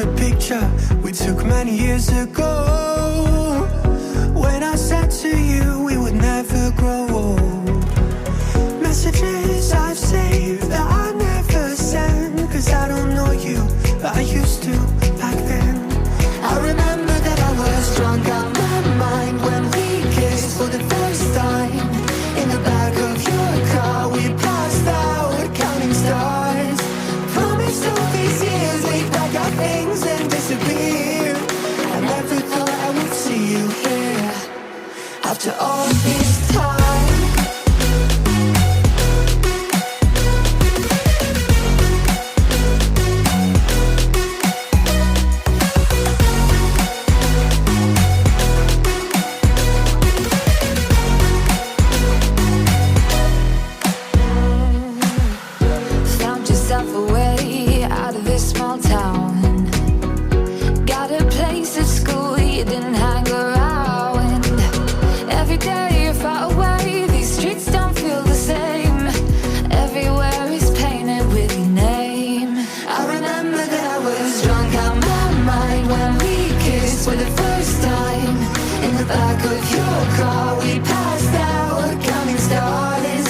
a picture we took many years ago, when I said to you we would never grow old. Messages I've saved that I never send, 'cause I don't know you, but I used to back then. I remember that I was drunk out my mind when we kissed for the first time. In the back of your car we passed out counting stars. Promised all these years we'd pack our things and disappear. I never thought I would see you here after all this time. Away out of this small town, got a place at school you didn't hang around. Every day you're far away, these streets don't feel the same. Everywhere is painted with your name. I remember that I was drunk out my mind when we kissed for the first time. In the back of your car we passed out counting stars.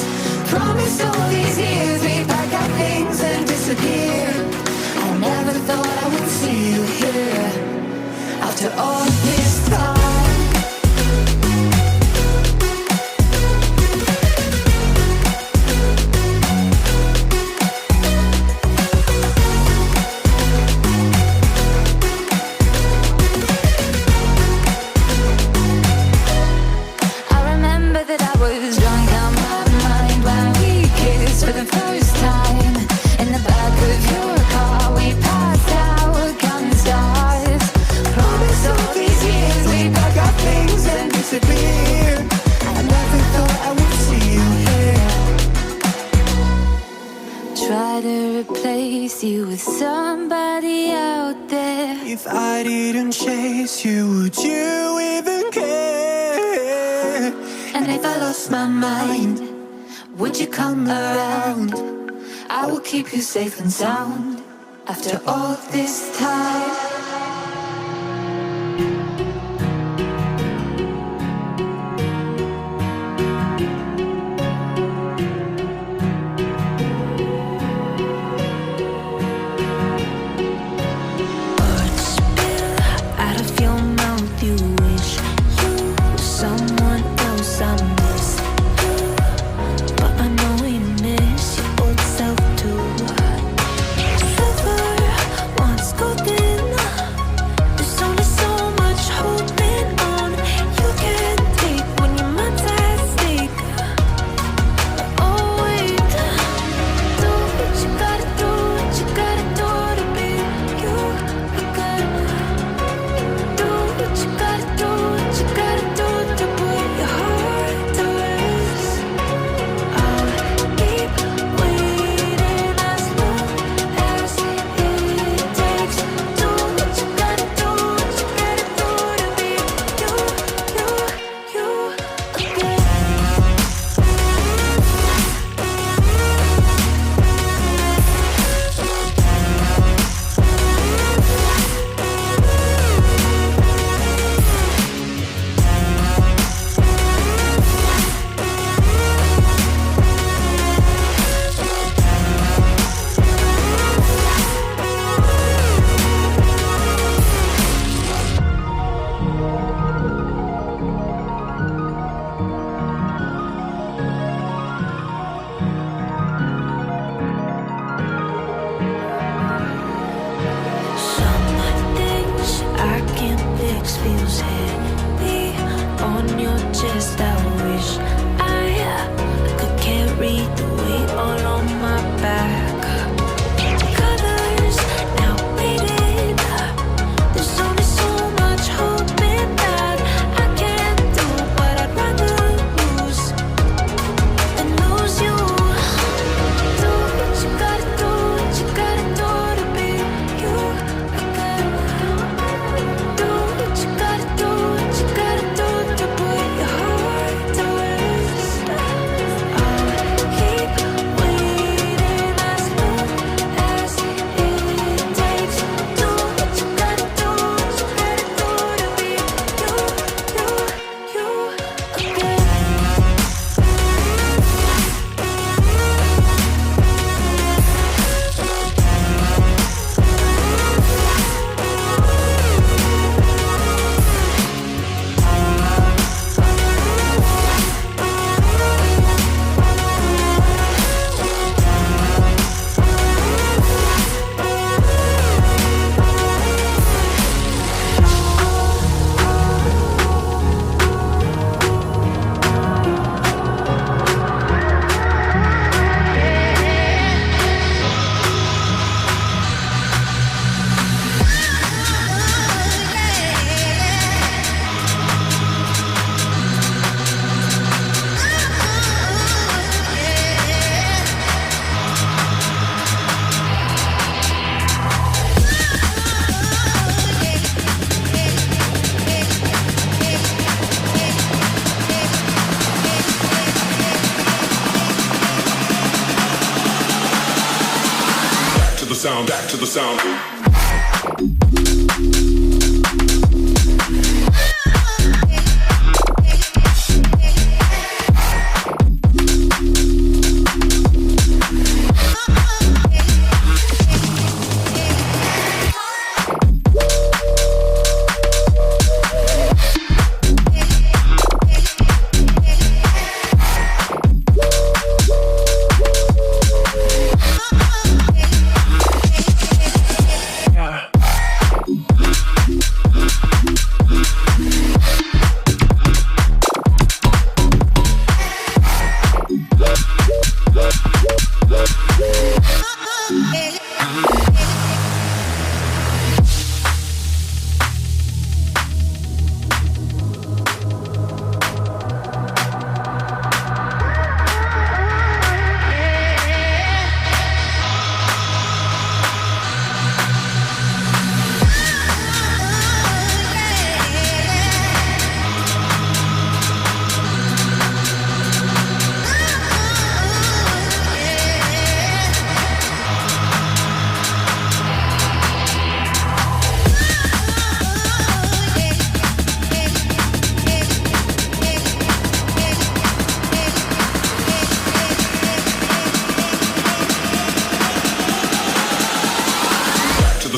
Promised all these years we'd pack our things and disappear. I never thought I would see you here after all this time. I remember that I was drunk out my mind when we kissed for the first time. In the back of your car we passed out counting stars. Promised all these years we'd pack our things and disappear. I never thought I would see you here. Try to replace you with somebody out there. If I didn't chase you, would you even care? And if I lost my mind, would you come around? I will keep you safe and sound after all this time. Words spill out of your mouth. You wish you were someone else. I miss you, but I know you miss your old self too. Silver once golden. sound, back to the sound.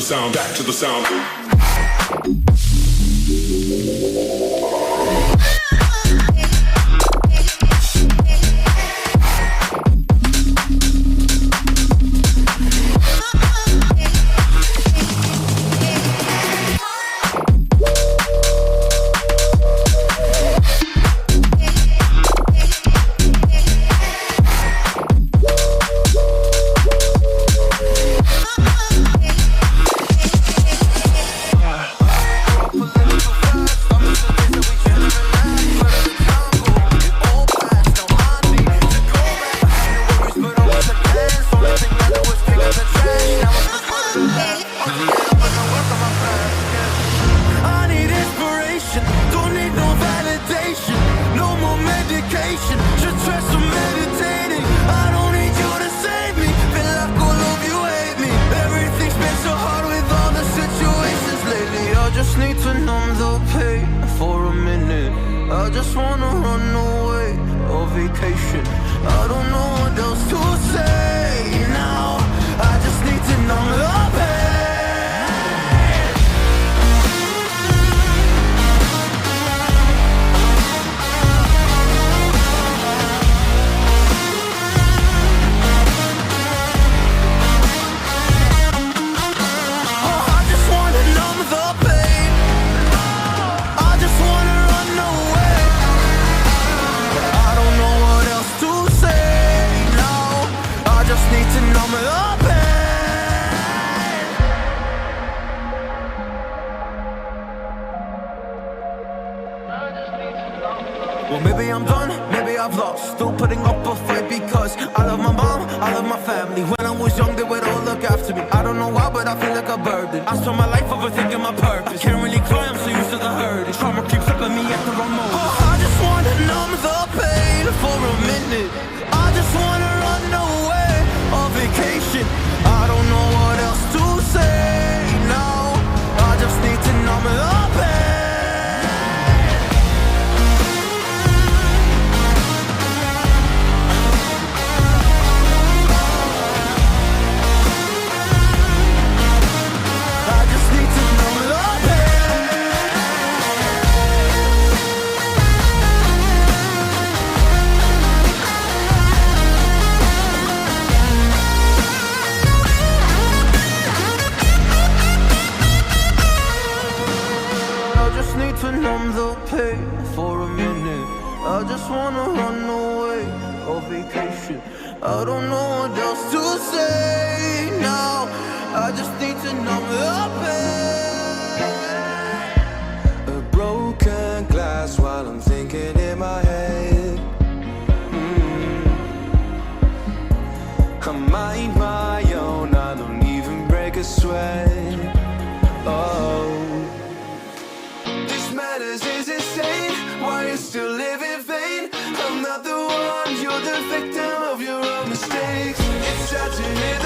Sound, back to the sound. Well, maybe I'm done, maybe I've lost. Still putting up a fight because I love my mom, I love my family. When I was young, they would all look after me. I don't know why, but I feel like a burden. I spend my life overthinking my purpose. I can't really cry, I'm so used to the hurt. Trauma keeps up on me at the wrong moment. Oh, I just wanna numb the pain for a minute. I just wanna run away on vacation. I don't know what else to say now. I just need to numb the pain. To numb the pain for a minute. I just wanna run away on vacation. I don't know what else to say now. I just need to numb the pain. A broken glass while I'm thinking in my head. I mind my own, I don't even break a sweat. Oh, matters is insane. Why you still live in vain? I'm not the one, you're the victim of your own mistakes. It's sad to hear